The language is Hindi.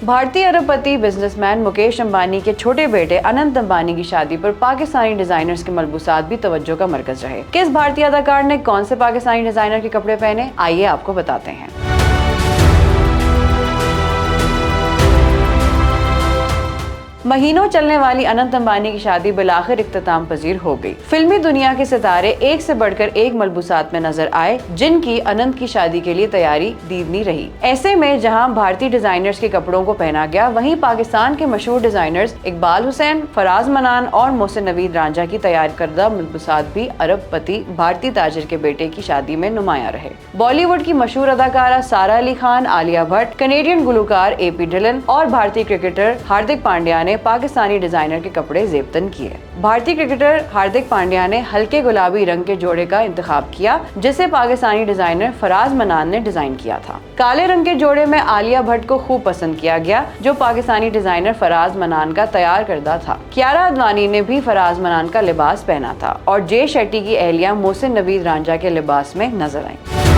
भारतीय अरबपति बिजनेसमैन मुकेश अंबानी के छोटे बेटे अनंत अंबानी की शादी पर पाकिस्तानी डिजाइनर्स के मलबूसात भी तवज्जो का मरकज रहे। किस भारतीय अदाकार ने कौन से पाकिस्तानी डिजाइनर के कपड़े पहने, आइए आपको बताते हैं। महीनों चलने वाली अनंत अंबानी की शादी बिलाखिर इख्तिताम पजीर हो गई। फिल्मी दुनिया के सितारे एक से बढ़कर एक मलबूसात में नजर आए, जिनकी अनंत की शादी के लिए तैयारी दीदनी रही। ऐसे में जहां भारतीय डिजाइनर्स के कपड़ों को पहना गया, वहीं पाकिस्तान के मशहूर डिजाइनर्स इकबाल हुसैन, फराज मनान और मोहसिन नवीद रांझा की तैयार करदा मलबूसात भी अरबपति भारतीय ताजिर के बेटे की शादी में नुमाया रहे। बॉलीवुड की मशहूर अदाकारा सारा अली खान, आलिया भट्ट, कनेडियन गुलकार AP ढिलन और भारतीय क्रिकेटर हार्दिक पांड्या ने पाकिस्तानी डिजाइनर के कपड़े जेबतन किए। भारतीय क्रिकेटर हार्दिक पांड्या ने हल्के गुलाबी रंग के जोड़े का इंतखाब किया, जिसे पाकिस्तानी डिजाइनर फराज मनान ने डिजाइन किया था। काले रंग के जोड़े में आलिया भट्ट को खूब पसंद किया गया, जो पाकिस्तानी डिजाइनर फराज मनान का तैयार करदा था। कियारा अदवानी ने भी फराज मनान का लिबास पहना था और जे शेट्टी की अहलिया मोहसिन नवीद रांझा के लिबास में नजर आई।